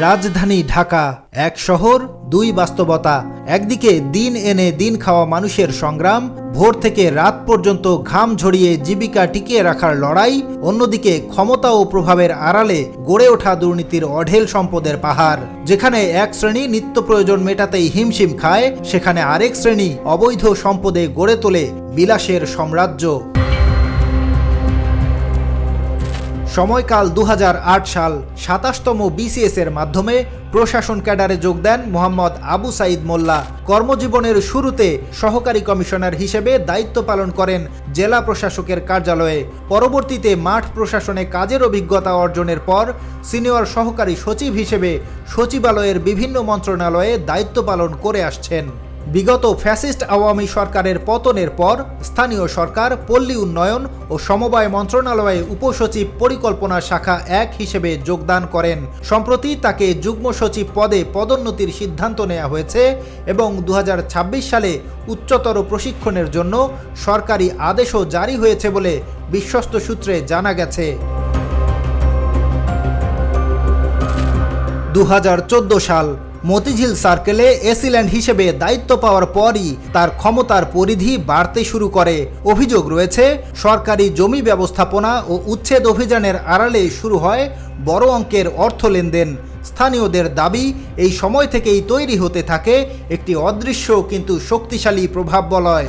রাজধানী ঢাকা, এক শহর দুই বাস্তবতা। একদিকে দিন এনে দিন খাওয়া মানুষের সংগ্রাম, ভোর থেকে রাত পর্যন্ত ঘাম ঝরিয়ে জীবিকা টিকিয়ে রাখার লড়াই, অন্যদিকে ক্ষমতা ও প্রভাবের আড়ালে গড়ে ওঠা দুর্নীতির অঢেল সম্পদের পাহাড়। যেখানে এক শ্রেণী নিত্য প্রয়োজন মেটাতেই হিমশিম খায়, সেখানে আরেক শ্রেণী অবৈধ সম্পদে গড়ে তোলে বিলাসের সাম্রাজ্য। সময়কাল 2008 সাল। 27তম BCS এর মাধ্যমে প্রশাসন ক্যাডারে যোগ দেন মোহাম্মদ আবু সাইদ মোল্লা। কর্মজীবনের শুরুতে সহকারী কমিশনার হিসেবে দায়িত্ব পালন করেন জেলা প্রশাসকের কার্যালয়ে। পরবর্তীতে মাঠ প্রশাসনে কাজের অভিজ্ঞতা অর্জনের পর সিনিয়র সহকারী সচিব হিসেবে সচিবালয়ের বিভিন্ন মন্ত্রণালয়ে দায়িত্ব পালন করে আসছেন। বিগত ফ্যাসিস্ট আওয়ামী সরকারের পতনের পর স্থানীয় সরকার, পল্লী উন্নয়ন ও সমবায় মন্ত্রণালয়ে উপসচিব পরিকল্পনা শাখা 1 হিসেবে যোগদান করেন। সম্প্রতি তাকে যুগ্ম সচিব পদে পদোন্নতির সিদ্ধান্ত নেওয়া হয়েছে এবং 2026 সালে উচ্চতর প্রশিক্ষণের জন্য সরকারি আদেশও জারি হয়েছে বলে বিশ্বস্ত সূত্রে জানা গেছে। 2014 সাল। মতিঝিল সার্কেলে এসিল্যান্ড হিসেবে দায়িত্ব পাওয়ার পরই তার ক্ষমতার পরিধি বাড়তে শুরু করে। অভিযোগ রয়েছে, সরকারি জমি ব্যবস্থাপনা ও উচ্ছেদ অভিযানের আড়ালে শুরু হয় বড় অঙ্কের অর্থ লেনদেন। স্থানীয়দের দাবি, এই সময় থেকেই তৈরি হতে থাকে একটি অদৃশ্য কিন্তু শক্তিশালী প্রভাব বলয়।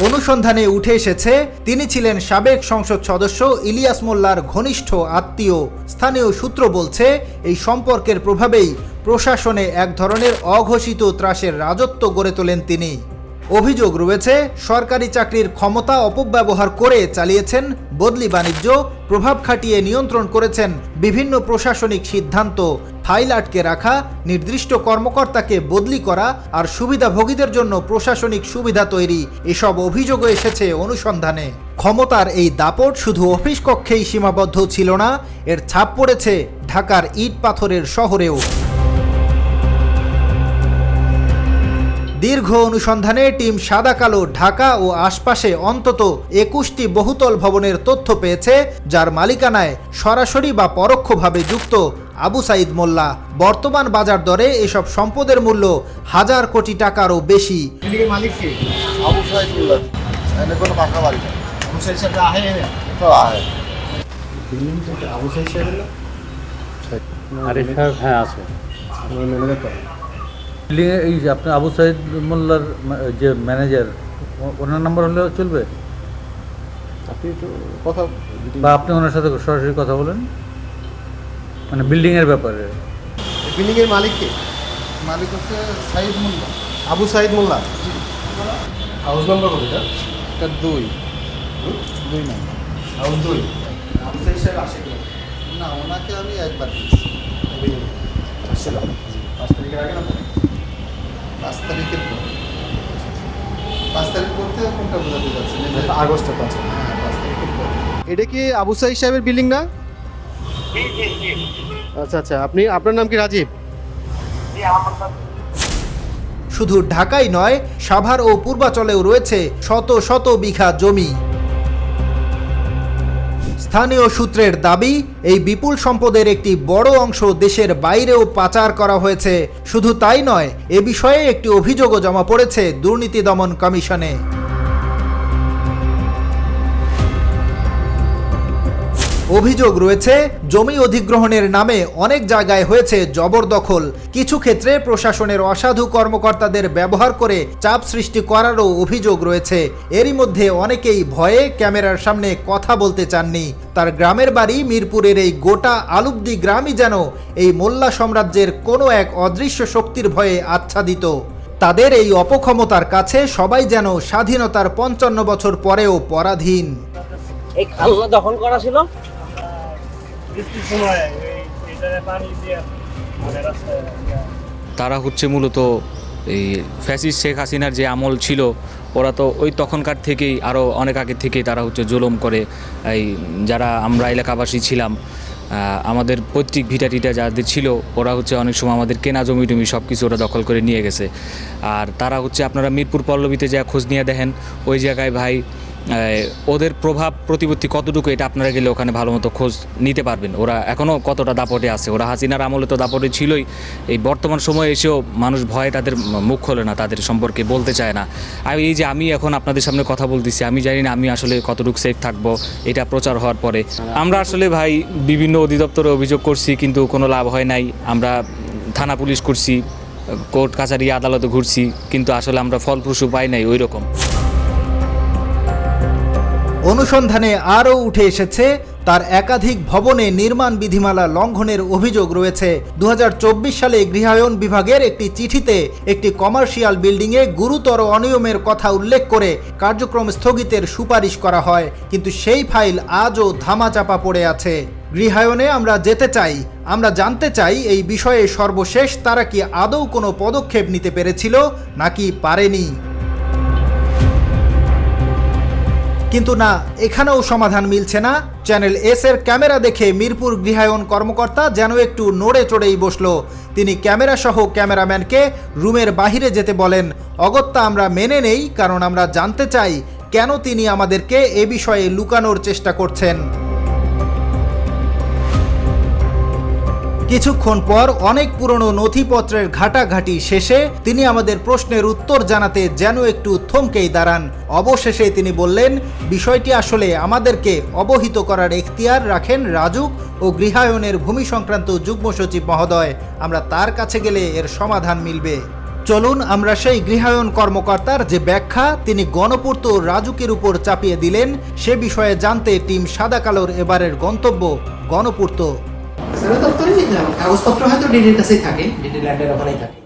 অনুসন্ধানে উঠে এসেছে, তিনি ছিলেন সাবেক সংসদ সদস্য ইলিয়াস মোল্লার ঘনিষ্ঠ আত্মীয়। স্থানীয় সূত্র বলছে, এই সম্পর্কের প্রভাবেই প্রশাসনে এক ধরনের অঘোষিত ত্রাসের রাজত্ব গড়ে তোলেন তিনি। অভিযোগ রয়েছে, সরকারি চাকরির ক্ষমতা অপব্যবহার করে চালিয়েছেন বদলি বাণিজ্য, প্রভাব খাটিয়ে নিয়ন্ত্রণ করেছেন বিভিন্ন প্রশাসনিক সিদ্ধান্ত, ফাইল আটকে রাখা, নির্দিষ্ট কর্মকর্তাকে বদলি করা আর সুবিধাভোগীদের জন্য প্রশাসনিক সুবিধা তৈরি। এসব অভিযোগও এসেছে অনুসন্ধানে। ক্ষমতার এই দাপট শুধু অফিস কক্ষেই সীমাবদ্ধ ছিল না, এর ছাপ পড়েছে ঢাকার ইট পাথরের শহরেও। দীর্ঘ অনুসন্ধানে টিম সাদা কালো ঢাকা ও আশপাশে অন্তত 21টি বহুতল ভবনের তথ্য পেয়েছে, যার মালিকানায় সরাসরি বা পরোক্ষভাবে যুক্ত আবু সাইদ মোল্লা। বর্তমান বাজার দরে এসব সম্পদের মূল্য হাজার কোটি টাকারও বেশি। এই যে আপনার আবু সাইদ মোল্লার যে ম্যানেজার, ওনার নাম্বার হলে চলবে? আপনি তো কথা বা আপনি ওনার সাথে সরাসরি কথা বলেন, মানে বিল্ডিংয়ের ব্যাপারে। বিল্ডিংয়ের মালিক কে? মালিক হচ্ছে সাইদ মোল্লা, আবু সাইদ মোল্লা। হাউস নাম্বার কত? এটা 2 নাম্বার, হাউস 2। আবু সাইদ সাহেব আসে কি না? ওনাকে আমি একবার দিয়েছি। আসলে 5 তারিখের আগে না? 5 তারিখের পর। 5 তারিখ করতে কোনটা বোঝাতে যাচ্ছে না? আগস্টে 5। হ্যাঁ, 5 তারিখের পর। এটা কি আবু সাইদ সাহেবের বিল্ডিং না? আচ্ছা আচ্ছা, আপনার নাম কি রাজীব? শুধু ঢাকাই নয়, সাভার ও পূর্বাচলেও রয়েছে শত শত বিঘা জমি। স্থানীয় সূত্রের দাবি, এই বিপুল সম্পদের একটি বড় অংশ দেশের বাইরেও পাচার করা হয়েছে। শুধু তাই নয়, এ বিষয়ে একটি অভিযোগও জমা পড়েছে দুর্নীতি দমন কমিশনে। অভিযোগ রয়েছে, জমি অধিগ্রহণের নামে অনেক জায়গায় হয়েছে জবরদখল। কিছু ক্ষেত্রে প্রশাসনের অসাধু কর্মকর্তাদের ব্যবহার করে চাপ সৃষ্টি করারও অভিযোগ রয়েছে। এরই মধ্যে অনেকেই ভয়ে ক্যামেরার সামনে কথা বলতে চাননি। তার গ্রামের বাড়ি মিরপুরের এই গোটা আলুবদি গ্রামই যেন এই মোল্লা সাম্রাজ্যের কোনো এক অদৃশ্য শক্তির ভয়ে আচ্ছাদিত। তাদের এই অপক্ষমতার কাছে সবাই যেন স্বাধীনতার 55 বছর পরেও পরাধীন। এই খালগুলো দখল করা ছিল তারা হচ্ছে মূলত এই ফ্যাসিস্ট শেখ হাসিনার যে আমল ছিল, ওরা তো ওই তখনকার থেকেই আরও অনেক আগের থেকেই তারা হচ্ছে জুলুম করে। এই যারা আমরা এলাকাবাসী ছিলাম, আমাদের পৈতৃক ভিটা টিটা যাদের ছিল, ওরা হচ্ছে অনেক সময় আমাদের কেনা জমি টমি সব কিছু ওরা দখল করে নিয়ে গেছে। আর তারা হচ্ছে আপনারা মিরপুর পল্লবীতে যা খোঁজ নিয়ে দেখেন, ওই জায়গায় ভাই ওদের প্রভাব প্রতিপত্তি কতটুকু এটা আপনারা গেলে ওখানে ভালো মতো খোঁজ নিতে পারবেন। ওরা এখনও কতটা দাপটে আছে, ওরা হাসিনার আমলে তো দাপটে ছিলই, এই বর্তমান সময়ে এসেও মানুষ ভয়ে তাদের মুখ খোলে না, তাদের সম্পর্কে বলতে চায় না। আর এই যে আমি এখন আপনাদের সামনে কথা বলতেছি, আমি জানি না আমি আসলে কতটুকু সেফ থাকবো এটা প্রচার হওয়ার পরে। আমরা আসলে ভাই বিভিন্ন অধিদপ্তরে অভিযোগ করছি, কিন্তু কোনো লাভ হয় নাই। আমরা থানা পুলিশ করছি, কোর্ট কাছারি আদালতে ঘুরছি, কিন্তু আসলে আমরা ফলপ্রসূ পাই নাই ওই রকম। অনুসন্ধানে আরও উঠে এসেছে তার একাধিক ভবনে নির্মাণ বিধিমালা লঙ্ঘনের অভিযোগ রয়েছে। 2024 সালে গৃহায়ন বিভাগের একটি চিঠিতে একটি কমার্শিয়াল বিল্ডিংয়ে গুরুতর অনিয়মের কথা উল্লেখ করে কার্যক্রম স্থগিতের সুপারিশ করা হয়, কিন্তু সেই ফাইল আজও ধামাচাপা পড়ে আছে। গৃহায়নে আমরা যেতে চাই, আমরা জানতে চাই এই বিষয়ে সর্বশেষ তারা কি আদৌ কোনো পদক্ষেপ নিতে পেরেছিল নাকি পারেনি। কিন্তু না, এখানেও সমাধান মিলছে না। চ্যানেল এস এর ক্যামেরা দেখে মিরপুর গৃহায়ন কর্মকর্তা যেন একটু নড়ে চড়েই বসলো। তিনি ক্যামেরা সহ ক্যামেরাম্যানকে রুমের বাহিরে যেতে বলেন। অগত্যা আমরা মেনে নেই, কারণ আমরা জানতে চাই কেন তিনি আমাদেরকে এ বিষয়ে লুকানোর চেষ্টা করছেন। কিছুক্ষণ পর অনেক পুরনো নথিপত্রের ঘাটাঘাটি শেষে তিনি আমাদের প্রশ্নের উত্তর জানাতে যেন একটু থমকেই দাঁড়ান। অবশেষে তিনি বললেন, বিষয়টি আসলে আমাদেরকে অবহিত করার এখতিয়ার রাখেন রাজুক ও গৃহায়নের ভূমি সংক্রান্ত যুগ্ম সচিব মহোদয়। আমরা তার কাছে গেলে এর সমাধান মিলবে। চলুন আমরা সেই গৃহায়ন কর্মকর্তার যে ব্যাখ্যা তিনি গণপূর্ত রাজুকের উপর চাপিয়ে দিলেন সে বিষয়ে জানতে টিম সাদা কালোর এবারের গন্তব্য গণপূর্ত। সদর দপ্তরে কাগজপত্র হয়তো ডিডির কাছেই থাকে, ডিডি ল্যান্ডের ওখানেই থাকে।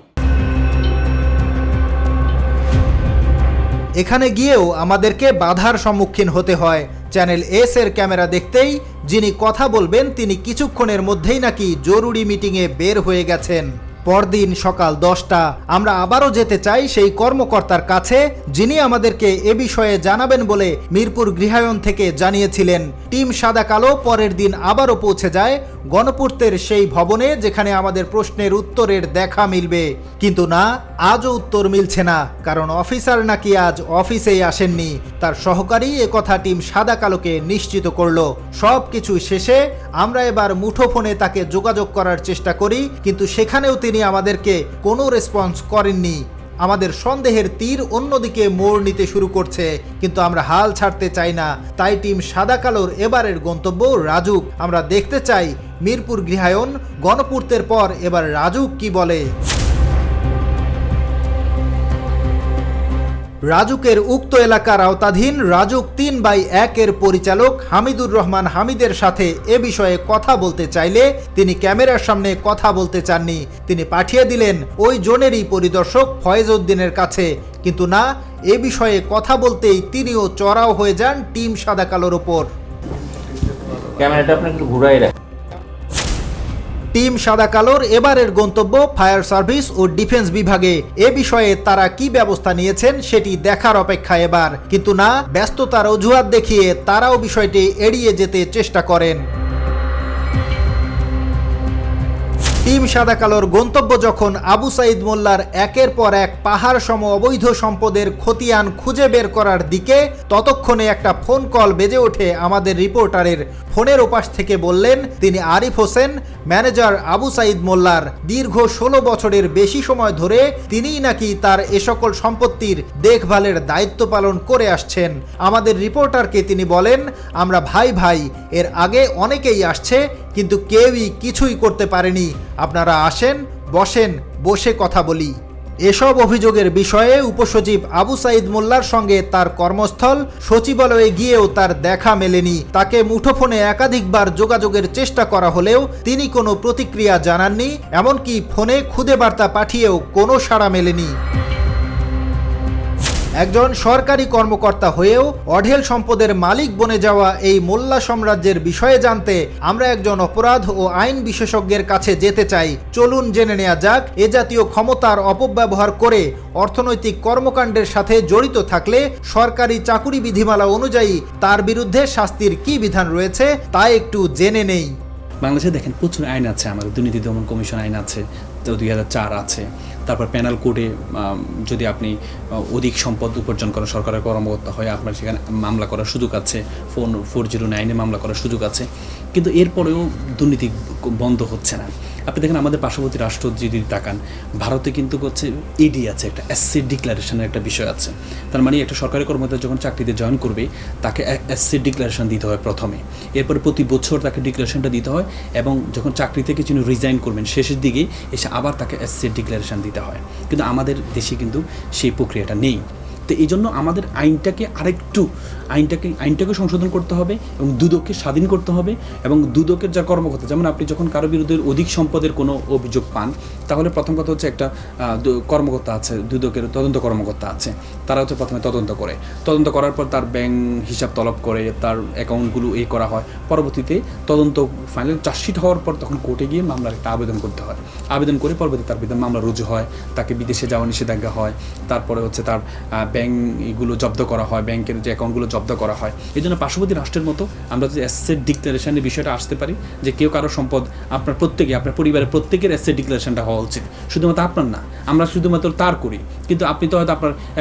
এখানে গিয়েও আমাদেরকে বাধার সম্মুখীন হতে হয়। চ্যানেল এস এর ক্যামেরা দেখতেই যিনি কথা বলবেন তিনি কিছুক্ষণের মধ্যেই নাকি জরুরি মিটিংয়ে বের হয়ে গেছেন। পরদিন সকাল 10টা আমরা আবারও যেতে চাই সেই কর্মকর্তার কাছে যিনি আমাদেরকে এ বিষয়ে জানাবেন বলে মিরপুর গৃহায়ন থেকে জানিয়েছিলেন। টিম সাদা কালো পরের দিন আবারও পৌঁছে যায় গণপূর্তের সেই ভবনে, যেখানে আমাদের প্রশ্নের উত্তরের দেখা মিলবে। কিন্তু না, আজও উত্তর মিলছে না, কারণ অফিসার নাকি আজ অফিসেই আসেননি। তার সহকারী একথা টিম সাদা কালোকে নিশ্চিত করল। সব কিছু শেষে আমরা এবার মুঠোফোনে তাকে যোগাযোগ করার চেষ্টা করি, কিন্তু সেখানেও তিনি আমাদেরকে কোনো রেসপন্স করেননি। আমাদের সন্দেহের তীর অন্যদিকে মোড় নিতে শুরু করছে, কিন্তু আমরা হাল ছাড়তে চাই না। তাই টিম সাদা কালোর এবারের গন্তব্য রাজুক। আমরা দেখতে চাই মিরপুর গৃহায়ন গণপূর্তের পর এবার রাজুক কি বলে। রাজুকের উক্ত এলাকার আওতাধীন রাজুক 3/1 এর পরিচালক হামিদুর রহমান হামিদের সাথে এ বিষয়ে কথা বলতে চাইলে তিনি ক্যামেরার সামনে কথা বলতে চাননি। তিনি পাঠিয়ে দিলেন ওই জোনেরই পরিদর্শক ফয়েজ উদ্দিনের কাছে। কিন্তু না, এ বিষয়ে কথা বলতেই তিনিও চড়াও হয়ে যান টিম সাদা কালোর ওপর। ক্যামেরাটা আপনি একটু ঘুরাই রাখেন। টিম সাদা কালোর এবারের গন্তব্য ফায়ার সার্ভিস ও ডিফেন্স বিভাগে। এ বিষয়ে তারা কি ব্যবস্থা নিয়েছেন সেটি দেখার অপেক্ষা এবার। কিন্তু না, ব্যস্ততার অজুহাত দেখিয়ে তারাও বিষয়টি এড়িয়ে যেতে চেষ্টা করেন। টিম সাদা কালোর গন্তব্য যখন আবু সাইদ মোল্লার একের পর এক পাহাড় সম অবৈধ সম্পদের খতিয়ান খুঁজে বের করার দিকে, ততক্ষণে একটা ফোন কল বেজে ওঠে আমাদের রিপোর্টারের। ফোনের ওপাশ থেকে বললেন তিনি আরিফ হোসেন, ম্যানেজার আবু সাইদ মোল্লার। দীর্ঘ 16 বছরের বেশি সময় ধরে তিনিই নাকি তার এ সকল সম্পত্তির দেখভালের দায়িত্ব পালন করে আসছেন। আমাদের রিপোর্টারকে তিনি বলেন, আমরা ভাই ভাই, এর আগে অনেকেই আসছে কিন্তু কেউই কিছুই করতে পারেনি। আপনারা আসেন, বসেন, বসে কথা বলি। এসব অভিযোগের বিষয়ে উপসচিব আবু সাইদ মোল্লার সঙ্গে তার কর্মস্থল সচিবালয়ে গিয়েও তার দেখা মেলেনি। তাকে মুঠোফোনে একাধিকবার যোগাযোগের চেষ্টা করা হলেও তিনি কোনো প্রতিক্রিয়া জানাননি। এমনকি ফোনে খুদে বার্তা পাঠিয়েও কোনো সাড়া মেলেনি। একজন সরকারি কর্মকর্তা হয়েও অঢেল সম্পদের মালিক বনে যাওয়া এই মোল্লা সাম্রাজ্যের বিষয়ে জানতে আমরা একজন অপরাধ ও আইন বিশেষজ্ঞের কাছে যেতে চাই। চলুন জেনে নেওয়া যাক এ জাতীয় ক্ষমতার অপব্যবহার করে অর্থনৈতিক কর্মকাণ্ডের সাথে জড়িত থাকলে সরকারি চাকুরি বিধিমালা অনুযায়ী তার বিরুদ্ধে শাস্তির কি বিধান রয়েছে তা একটু জেনে নেই। বাংলাদেশে দেখেন প্রচুর আইন আছে, আমাদের দুর্নীতি দমন কমিশন আইন আছে, 2004 আছে, তারপর প্যানেল কোডে যদি আপনি অধিক সম্পদ উপার্জন করেন, সরকারের কর্মকর্তা হয়, আপনার সেখানে মামলা করার সুযোগ আছে, 409 মামলা করার সুযোগ আছে। কিন্তু এরপরেও দুর্নীতি বন্ধ হচ্ছে না। আপনি দেখেন আমাদের পার্শ্ববর্তী রাষ্ট্র যদি তাকান, ভারতে কিন্তু হচ্ছে ইডি আছে, একটা এসসি ডিক্লারেশনের একটা বিষয় আছে। তার মানে একটা সরকারি কর্মকর্তা যখন চাকরিতে জয়েন করবে তাকে এসসি ডিক্লারেশন দিতে হয় প্রথমে, এরপরে প্রতি বছর তাকে ডিক্লারেশনটা দিতে হয়, এবং যখন চাকরি থেকে যিনি রিজাইন করবেন শেষের দিকে এসে আবার তাকে এসসি ডিক্লারেশন দিতে হয়। কিন্তু আমাদের দেশে কিন্তু সেই প্রক্রিয়াটা নেই। তো এই জন্য আমাদের আইনটাকে আরেকটু আইনটাকে সংশোধন করতে হবে এবং দুদককে স্বাধীন করতে হবে। এবং দুদকের যা কর্মকর্তা, যেমন আপনি যখন কারো বিরুদ্ধে অধিক সম্পদের কোনো অভিযোগ পান, তাহলে প্রথম কথা হচ্ছে একটা কর্মকর্তা আছে, দুদকের তদন্ত কর্মকর্তা আছে, তারা হচ্ছে প্রথমে তদন্ত করার পর তার ব্যাংক হিসাব তলব করে, তার অ্যাকাউন্টগুলো করা হয়। পরবর্তীতে তদন্ত ফাইনাল চার্জশিট হওয়ার পর তখন কোর্টে গিয়ে মামলার একটা আবেদন করতে হয়। আবেদন করে পরবর্তী তার বিরুদ্ধে মামলা রুজু হয়, তাকে বিদেশে যাওয়া নিষেধাজ্ঞা হয়, তারপরে হচ্ছে তার ব্যাংকগুলো জব্দ করা হয়, ব্যাংকের যে অ্যাকাউন্টগুলো জব্দ করা হয়। এই জন্য পার্শ্ববর্তী রাষ্ট্রের মতো আমরা যে অ্যাসেট ডিক্লারেশনের বিষয়টা আসতে পারি, যে কেউ কারো সম্পদ আপনার আপনার পরিবারের প্রত্যেকের অ্যাসেট ডিক্লারেশনটা হওয়া উচিত, শুধুমাত্র আপনার না। আমরা শুধুমাত্র তার করি, কিন্তু আপনি তো হয়তো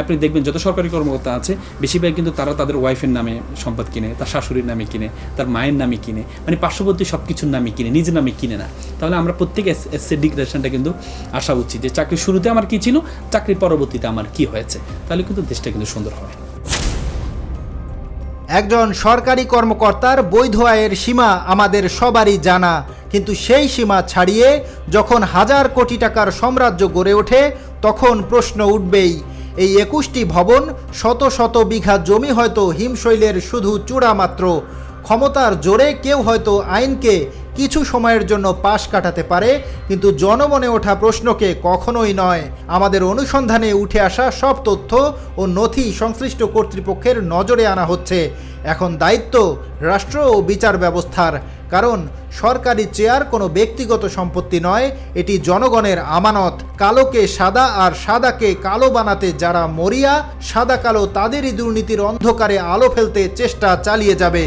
আপনি দেখবেন যত সরকারি কর্মকর্তা আছে বেশিরভাগ কিন্তু তারা তাদের ওয়াইফের নামে সম্পদ কিনে, তার শাশুড়ির নামে কিনে, তার মায়ের নামে কিনে, মানে পার্শ্ববর্তী সব কিছুর নামে কিনে, নিজের নামে কিনে না। তাহলে আমরা প্রত্যেকে অ্যাসেট ডিক্লারেশনটা কিন্তু আসা উচিত, যে চাকরির শুরুতে আমার কী ছিল, চাকরির পরবর্তীতে আমার কী হয়েছে, তাহলে কিন্তু দেশটা কিন্তু সুন্দর হয়। একজন সরকারি কর্মকর্তার বৈধ আয়ের সীমা আমাদের সবারই জানা, কিন্তু সেই সীমা ছাড়িয়ে যখন হাজার কোটি টাকার সাম্রাজ্য গড়ে ওঠে তখন প্রশ্ন উঠবেই। এই 21টি ভবন, শত শত বিঘা জমি হয়তো হিমশৈলের শুধু চূড়া মাত্র। ক্ষমতার জোরে কেউ হয়তো আইনকে কিছু সময়ের জন্য পাশ কাটাতে পারে, কিন্তু জনমনে ওঠা প্রশ্নকে কখনোই নয়। আমাদের অনুসন্ধানে উঠে আসা সব তথ্য ও নথি সংশ্লিষ্ট কর্তৃপক্ষের নজরে আনা হচ্ছে। এখন দায়িত্ব রাষ্ট্র ও বিচার ব্যবস্থার, কারণ সরকারি চেয়ার কোনো ব্যক্তিগত সম্পত্তি নয়, এটি জনগণের আমানত। কালোকে সাদা আর সাদাকে কালো বানাতে যারা মরিয়া, সাদা কালো তাদেরই দুর্নীতির অন্ধকারে আলো ফেলতে চেষ্টা চালিয়ে যাবে।